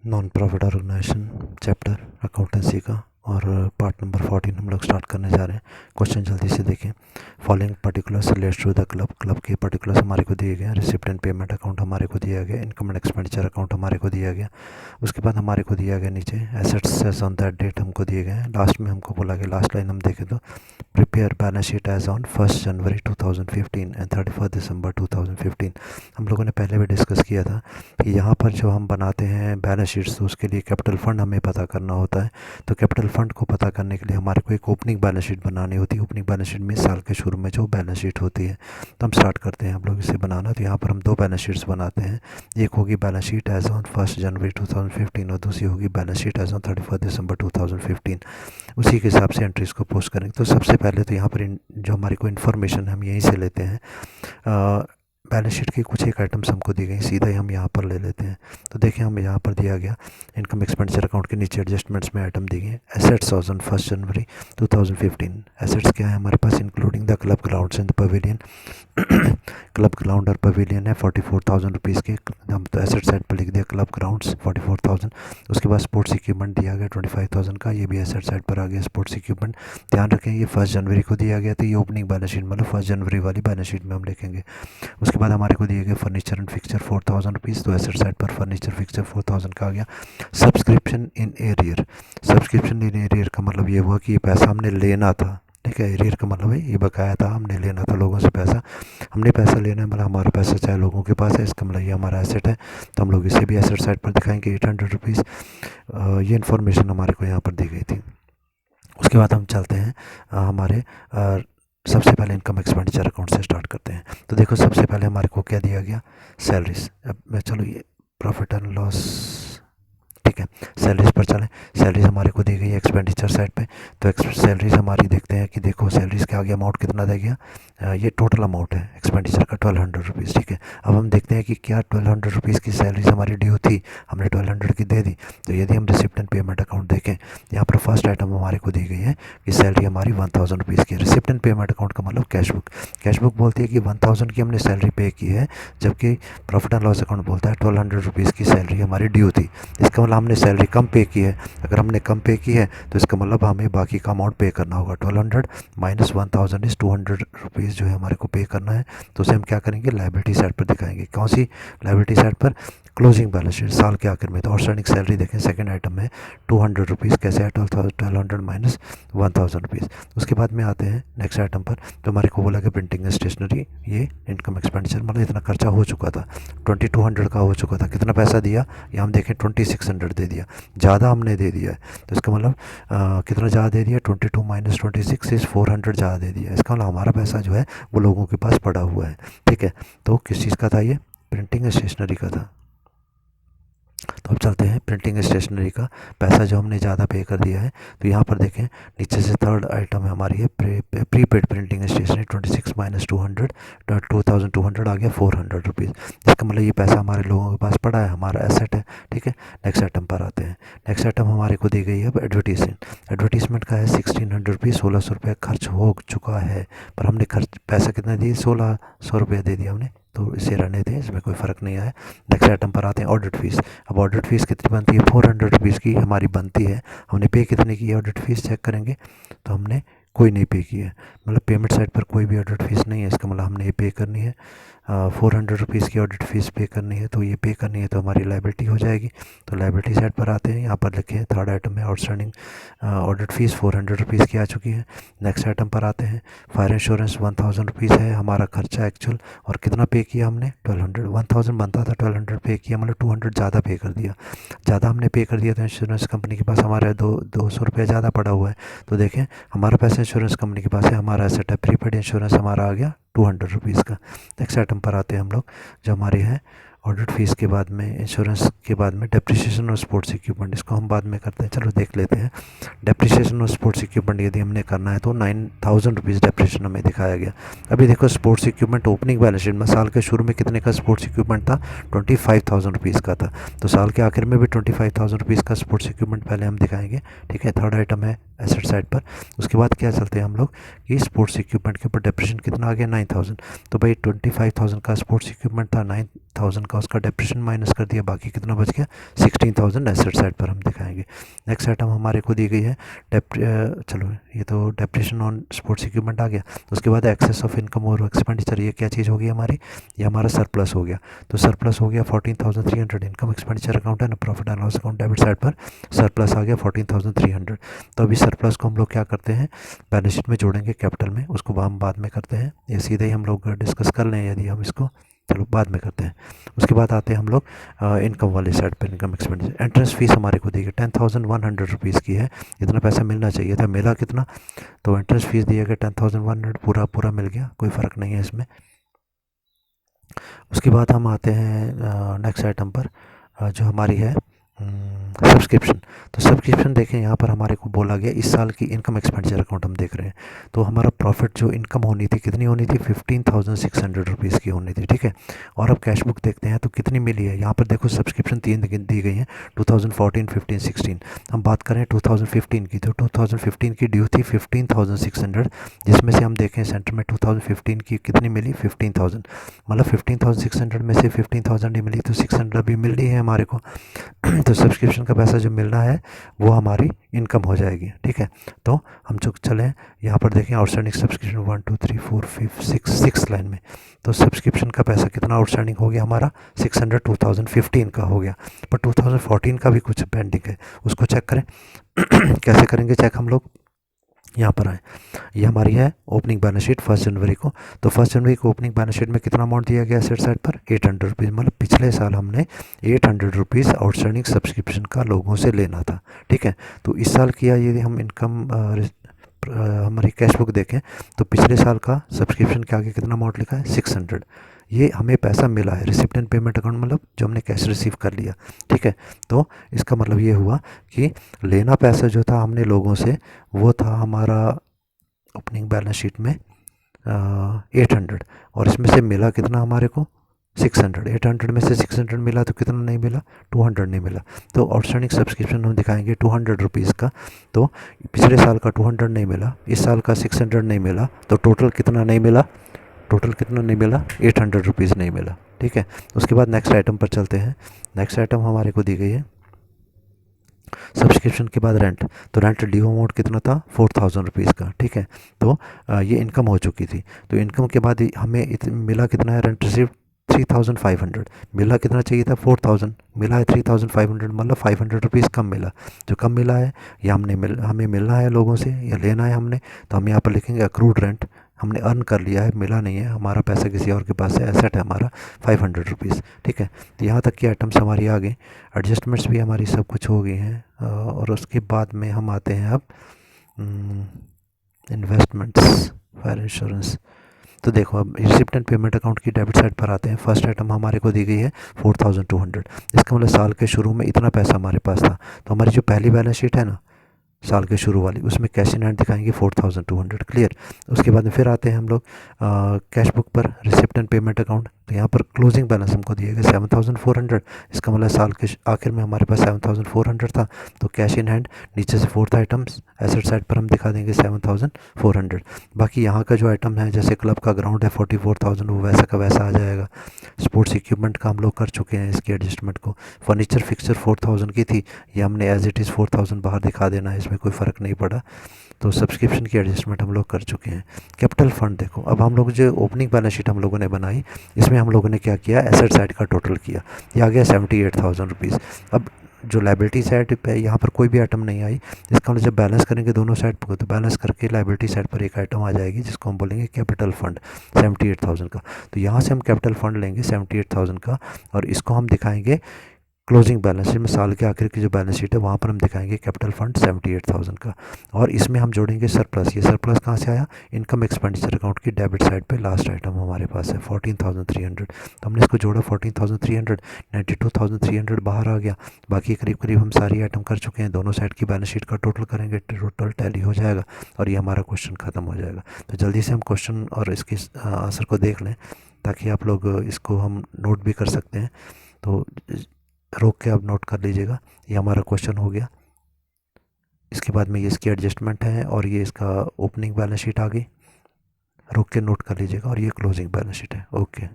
Non profit organisation chapter accountancy का और part number 14 हम लोग स्टार्ट करने जा रहे हैं। क्वेश्चन जल्दी से देखें। Following particulars relates to the club. Club के पर्टिकुलर्स हमारे को दिए गए हैं। रिसिप्ट एंड पेमेंट अकाउंट हमारे को दिया गया, इनकम एंड एक्सपेंडिचर अकाउंट हमारे को दिया गया। उसके बाद हमारे को दिया गया नीचे assets as on that date हमको दिए गए हैं। लास्ट में हमको बोला गया, लास्ट लाइन हम देखें तो prepare balance sheet as on 1 January 2015 and 31 December 2015। हम लोगों ने पहले भी डिस्कस किया था कि यहाँ पर जो हम बनाते हैं बैलेंस शीट्स, तो उसके लिए कैपिटल फ़ंड हमें पता करना होता है। तो कैपिटल फ़ंड को पता करने के लिए हमारे को एक ओपनिंग बैलेंस शीट बनानी होती है। ओपनिंग बैलेंस शीट में साल के शुरू में जो बैलेंस शीट होती है, तो हम स्टार्ट करते हैं हम लोग इसे बनाना। तो यहाँ पर हम दो बैलेंस शीट्स बनाते हैं। एक होगी balance sheet as on 1 January 2015 और दूसरी होगी balance sheet as on 31 December 2015। उसी के हिसाब से एंट्रीज़ को पोस्ट करेंगे। तो सबसे पहले तो यहाँ पर जो हमारी को इन्फॉर्मेशन हम यहीं से लेते हैं। बैलेंस शीट की कुछ एक आइटम्स हमको दी गई, सीधा ही हम यहाँ पर ले लेते हैं। तो देखिए हम यहाँ पर दिया गया इनकम एक्सपेंडिचर अकाउंट के नीचे एडजस्टमेंट्स में आइटम दी गई एसेट्स ऑन 1 जनवरी 2015। एसेट्स क्या है हमारे पास, including the club grounds and the pavilion. Club ground और पवेलियन है 44,000 रुपीज़ के। हम तो एसेट साइड पर लिख दिया क्लब ग्राउंड्स 44,000। उसके बाद स्पोर्ट्स इक्विपमेंट दिया गया 25,000 का, ये भी एसेट साइड पर आ गया स्पोर्ट्स इक्विपमेंट। ध्यान रखें ये 1 जनवरी को दिया गया, तो ये ओपनिंग बैलेंस शीट मतलब 1 जनवरी वाली बैलेंस शीट में हम लिखेंगे। उसके बाद हमारे को दिए गए फर्नीचर एंड फिक्सचर 4,000 रुपीज़, तो एसेट साइड पर फर्नीचर फिक्सचर 4,000 का आ गया। Subscription in arrear. Subscription in arrear का मतलब ये हुआ कि ये पैसा हमने लेना था। ठीक है, एरियर का मतलब है ये बकाया था, हमने लेना था लोगों से पैसा। हमने पैसा लेना है मतलब हमारा पैसा चाहे लोगों के पास है, इसका मतलब ये हमारा एसेट है। तो हम लोग इसे भी एसेट साइड पर दिखाएंगे 800 रुपीज़। ये इन्फॉर्मेशन हमारे को यहाँ पर दी गई थी। उसके बाद हम चलते हैं हमारे सबसे पहले इनकम एक्सपेंडिचर अकाउंट से स्टार्ट करते हैं। तो देखो सबसे पहले हमारे को क्या दिया गया, सैलरीज। अब चलो ये प्रॉफिट एंड लॉस, ठीक है, सैलरीज पर चलें। सैलरीज हमारे को दी गई है एक्सपेंडिचर साइड पे। तो सैलरीज हमारी देखते हैं कि देखो सैलरीज के आगे अमाउंट कितना दे गया, ये टोटल अमाउंट है एक्सपेंडिचर का 1,200 रुपीज़। ठीक है, अब हम देखते हैं कि क्या 1,200 रुपीज़ की सैलरीज हमारी ड्यू थी, हमने 1,200 की दे दी। तो यदि हम रिसिप्ट एंड पेमेंट अकाउंट देखें, यहाँ पर फर्स्ट आइटम हमारे को दी गई है कि सैलरी हमारी 1,000 रुपीज़ की। रिसिप्ट एंड पेमेंट अकाउंट का मतलब कैश बुक। कैश बुक बोलती है कि 1,000 की हमने सैलरी पे की है, जबकि प्रॉफिट एंड लॉस अकाउंट बोलता है 1,200 रुपीज़ की सैलरी हमारी ड्यू थी। इसका मतलब हमने सैलरी कम पे की है। अगर हमने कम पे की है तो इसका मतलब हमें बाकी का अमाउंट पे करना होगा। 1,200 माइनस 1,000 इज़ 200 रुपीज़ जो है हमारे को पे करना है। तो उसे हम क्या करेंगे, लाइबिलिटी साइड पर दिखाएंगे। कौन सी लाइबिलिटी साइड पर, क्लोजिंग बैलेंस शीट साल के आखिर में। तो आउटस्टैंडिंग सैलरी देखें सेकंड आइटम में 200 रुपीज़, कैसे है 1,200 माइनस 1,000 रुपीज़। उसके बाद में आते हैं नेक्स्ट आइटम पर। तो हमारे को बोला कि प्रिंटिंग स्टेशनरी, ये इनकम एक्सपेंडिचर मतलब इतना खर्चा हो चुका था, 2,200 का हो चुका था। कितना पैसा दिया, ये हम देखें 2,600 दे दिया, ज़्यादा हमने दे दिया है। तो इसका मतलब कितना ज़्यादा दे दिया, 22 माइनस 26 इज़ 400 ज़्यादा दे दिया। इसका मतलब हमारा पैसा जो है वो लोगों के पास पड़ा हुआ है। ठीक है, तो किस चीज़ का था, ये प्रिंटिंग स्टेशनरी का था। तो अब चलते हैं प्रिंटिंग स्टेशनरी का पैसा जो हमने ज़्यादा पे कर दिया है। तो यहाँ पर देखें नीचे से थर्ड आइटम है हमारी है प्रीपेड प्रिंटिंग स्टेशनरी 26 माइनस 200, 2,200 आ गया 400 रुपीज़। इसका मतलब ये पैसा हमारे लोगों के पास पड़ा है, हमारा एसेट है। ठीक है, नेक्स्ट आइटम पर आते हैं। नेक्स्ट आइटम हमारे को दी गई है अब एडवर्टीजमेंट। एडवर्टीजमेंट का है 1,600 रुपीज़, 1,600 रुपये खर्च हो चुका है, पर हमने खर्च पैसा कितना दिए, 1,600 रुपये दे दिया हमने। तो इसे रहने दें, इसमें कोई फ़र्क नहीं आया। नेक्स्ट आइटम पर आते हैं ऑडिट फीस। अब ऑडिट फीस कितनी बनती है, 400 रुपीज़ की हमारी बनती है। हमने पे कितने की है ऑडिट फीस, चेक करेंगे तो हमने कोई नहीं पे की है, मतलब पेमेंट साइड पर कोई भी ऑडिट फीस नहीं है। इसका मतलब हमने ये पे करनी है, 400 रुपीज़ की ऑडिट फीस पे करनी है। तो ये पे करनी है तो हमारी लाइबिलिटी हो जाएगी। तो लाइबिलिटी साइड पर आते हैं, यहाँ पर लिखे हैं थर्ड आइटम में आउटस्टैंडिंग ऑडिट फीस 400 रुपीज़ की आ चुकी है। नेक्स्ट आइटम पर आते हैं, फायर इंश्योरेंस 1,000 रुपीज़ है हमारा खर्चा एक्चुअल, और कितना पे किया हमने 1,200। 1,000 बनता था, 1,200 पे किया, मतलब 200 ज़्यादा पे कर दिया। ज़्यादा हमने पे कर दिया तो इंश्योरेंस कंपनी के पास हमारा 200 रुपये ज़्यादा पड़ा हुआ है। तो देखें हमारा पैसा इंश्योरेंस कंपनी के पास है, हमारा एसेट है। प्रीपेड इंश्योरेंस हमारा आ गया 200 रुपीज़ का। नेक्स्ट आइटम पर आते हैं हम लोग, जो हमारे हैं ऑडिट फीस के बाद में, इंश्योरेंस के बाद में डेप्रिसिएशन और स्पोर्ट्स इक्विपमेंट, इसको हम बाद में करते हैं। चलो देख लेते हैं। डेप्रिसिएशन और स्पोर्ट्स इक्विपमेंट यदि हमने करना है तो 9,000 रुपीज़ डेप्रिसिएशन हमें दिखाया गया। अभी देखो sports equipment opening balance sheet में साल के शुरू में कितने का स्पोर्ट्स इक्विपमेंट था, 25,000 रुपीज़ का था। तो साल के आखिर में भी 25,000 रुपीज़ का स्पोर्ट्स इक्विपमेंट पहले हम दिखाएंगे। ठीक है, थर्ड आइटम है एसेट साइड पर। उसके बाद क्या चलते हैं हम लोग कि स्पोर्ट्स इक्विपमेंट के ऊपर डेप्रिसिएशन कितना आ गया, 9,000। तो भाई 25,000 का स्पोर्ट्स इक्विपमेंट था, 9,000 का उसका डेप्रिसिएशन माइनस कर दिया, बाकी कितना बच गया 16,000 एसेट साइड पर हम दिखाएंगे। नेक्स्ट आइटम हमारे को दी गई है चलो ये तो डेप्रिसिएशन ऑन स्पोर्ट्स इक्विपमेंट आ गया। तो उसके बाद एक्सेस ऑफ इनकम और एक्सपेंडिचर, ये क्या चीज़ होगी हमारी, ये हमारा सरप्लस हो गया। तो सरप्लस हो गया 14,300, इनकम एक्सपेंडिचर अकाउंट है ना, profit and loss account debit side पर सरप्लस आ गया 14,300। तो अभी सरप्लस को हम लोग क्या करते हैं, बैलेंस शीट में जोड़ेंगे कैपिटल में, उसको हम बाद में करते हैं, ये सीधे ही हम लोग डिस्कस कर लें यदि हम इसको, चलो बाद में करते हैं। उसके बाद आते हैं हम लोग इनकम वाले साइड पर, इनकम एक्सपेंडिचर। एंट्रेंस फीस हमारे को दी गई 10,100 रुपीज़ की है, इतना पैसा मिलना चाहिए था, मिला कितना, तो एंट्रेंस फीस दिया गया 10,100, पूरा पूरा मिल गया, कोई फ़र्क नहीं है इसमें। उसके बाद हम आते हैं नेक्स्ट आइटम पर, जो हमारी है सब्सक्रिप्शन। तो सब्सक्रिप्शन देखें, यहाँ पर हमारे को बोला गया इस साल की इनकम एक्सपेंडिचर अकाउंट हम देख रहे हैं। तो हमारा प्रॉफिट जो इनकम होनी थी कितनी होनी थी, 15,600 रुपीज़ की होनी थी, ठीक है। और अब कैश बुक देखते हैं तो कितनी मिली है, यहाँ पर देखो सब्सक्रिप्शन 3 दी गई हैं, 2014, 15, 16। हम बात करें 2015 की, तो 2015 की ड्यू थी 15,600, जिसमें से हम देखें सेंटर में 2015 की कितनी मिली 15,000, मतलब 15,600 में से 15,000 ही मिली, तो 600 अभी मिल रही है हमारे को। तो सब्सक्रिप्शन का पैसा जो मिलना है वो हमारी इनकम हो जाएगी, ठीक है। तो हम जो चलें यहाँ पर देखें आउटस्टैंडिंग सब्सक्रिप्शन 1 2 3 4 5 6 लाइन में, तो सब्सक्रिप्शन का पैसा कितना आउटस्टैंडिंग हो गया हमारा 600, 2015 का हो गया, पर 2014 का भी कुछ पेंडिंग है, उसको चेक करें। कैसे करेंगे चेक हम लोग, यहाँ पर आए, ये हमारी है ओपनिंग बैलेंस शीट 1 जनवरी को। तो 1 जनवरी को ओपनिंग बैलेंस शीट में कितना अमाउंट दिया गया एसेट साइड पर 800 रुपीज़, मतलब पिछले साल हमने 800 रुपीज़ आउटस्टैंडिंग सब्सक्रिप्शन का लोगों से लेना था, ठीक है। तो इस साल किया, यदि हम इनकम हमारी कैश बुक देखें तो पिछले साल का सब्सक्रिप्शन के आगे कितना अमाउंट लिखा है 600, ये हमें पैसा मिला है, रिसिप्ट एंड पेमेंट अकाउंट मतलब जो हमने कैश रिसीव कर लिया, ठीक है। तो इसका मतलब ये हुआ कि लेना पैसा जो था हमने लोगों से वो था हमारा ओपनिंग बैलेंस शीट में 800, और इसमें से मिला कितना हमारे को 600। 800 में से 600 मिला तो कितना नहीं मिला 200 नहीं मिला। तो आउटस्टैंडिंग सब्सक्रिप्शन हम दिखाएंगे 200 रुपीज़ का, तो पिछले साल का 200 नहीं मिला, इस साल का 600 नहीं मिला, तो टोटल कितना नहीं मिला, टोटल कितना नहीं मिला 800 रुपीज़ नहीं मिला, ठीक है। उसके बाद नेक्स्ट आइटम पर चलते हैं। नेक्स्ट आइटम हमारे को दी गई है सब्सक्रिप्शन के बाद रेंट। तो रेंट ड्यू अमाउंट कितना था 4,000 रुपीज़ का, ठीक है। तो ये इनकम हो चुकी थी, तो इनकम के बाद हमें मिला कितना है रेंट रिसीव 3,500, मिला कितना चाहिए था 4,000, मिला है 3,500, मतलब 500 रुपीज़ कम मिला। जो कम मिला है ये हमें मिलना है लोगों से या लेना है हमने, तो हम यहाँ पर लिखेंगे अक्रूड रेंट, हमने अर्न कर लिया है, मिला नहीं है, हमारा पैसा किसी और के पास है, एसेट है हमारा 500 रुपीज़, ठीक है। तो यहाँ तक की आइटम्स हमारी आ गई, एडजस्टमेंट्स भी हमारी सब कुछ हो गई हैं। और उसके बाद में हम आते हैं अब इन्वेस्टमेंट्स, फायर इंश्योरेंस। तो देखो अब रिसिप्ट एंड पेमेंट अकाउंट की डेबिट साइड पर आते हैं। फर्स्ट आइटम हमारे को दी गई है 4,200, इसका मतलब साल के शुरू में इतना पैसा हमारे पास था। तो हमारी जो पहली बैलेंस शीट है ना साल के शुरू वाली, उसमें कैश इन हैंड दिखाएंगे 4,200, क्लियर। उसके बाद में फिर आते हैं हम लोग कैश बुक पर, रिसिप्ट एंड पेमेंट अकाउंट। तो यहाँ पर क्लोजिंग बैलेंस हमको दिया गया 7,400, इसका मतलब साल के आखिर में हमारे पास 7,400 था। तो कैश इन हैंड नीचे से फोर्थ आइटम्स एसेट साइड पर हम दिखा देंगे 7,400। बाकी यहाँ का जो आइटम है जैसे क्लब का ग्राउंड है 44,000, वो वैसा का वैसा आ जाएगा। स्पोर्ट्स इक्विपमेंट का हम लोग कर चुके हैं इसकी एडजस्टमेंट को। फर्नीचर फिक्सर 4,000 की थी, ये हमने एज इट इज़ 4,000 बाहर दिखा देना है, इसमें कोई फ़र्क नहीं पड़ा। तो सब्सक्रिप्शन की एडजस्टमेंट हम लोग कर चुके हैं। कैपिटल फंड देखो, अब हम लोग जो ओपनिंग बैलेंस शीट हम लोगों ने बनाई, इसमें हम लोगों ने क्या किया एसेट साइड का टोटल किया, ये आ गया 78,000 रुपीज़। अब जो लाइबिलिटी साइड पे यहाँ पर कोई भी आइटम नहीं आई, इसका मतलब जब बैलेंस करेंगे दोनों साइड पर तो बैलेंस करके लाइबिलिटी साइड पर एक आइटम आ जाएगी जिसको हम बोलेंगे कैपिटल फंड 78,000 का। तो यहाँ से हम कैपिटल फंड लेंगे 78,000 का, और इसको हम दिखाएंगे क्लोजिंग बैलेंस शीट में, साल के आखिर की जो बैलेंस शीट है वहाँ पर हम दिखाएंगे कैपिटल फंड 78,000 का। और इसमें हम जोड़ेंगे सरप्लस। ये सरप्लस कहाँ से आया, इनकम एक्सपेंडिचर अकाउंट की डेबिट साइड पे लास्ट आइटम हमारे पास है 14,300। तो हमने इसको जोड़ा 14,300, 92,300 बाहर आ गया। बाकी करीब करीब हम सारी आइटम कर चुके हैं, दोनों साइड की बैलेंस शीट का टोटल करेंगे, टोटल टैली हो जाएगा और ये हमारा क्वेश्चन ख़त्म हो जाएगा। तो जल्दी से हम क्वेश्चन और इसके आंसर को देख लें ताकि आप लोग इसको हम नोट भी कर सकते हैं। तो रोक के आप नोट कर लीजिएगा, ये हमारा क्वेश्चन हो गया। इसके बाद में ये इसकी एडजस्टमेंट है और ये इसका ओपनिंग बैलेंस शीट आ गई, रोक के नोट कर लीजिएगा, और ये क्लोजिंग बैलेंस शीट है। ओके।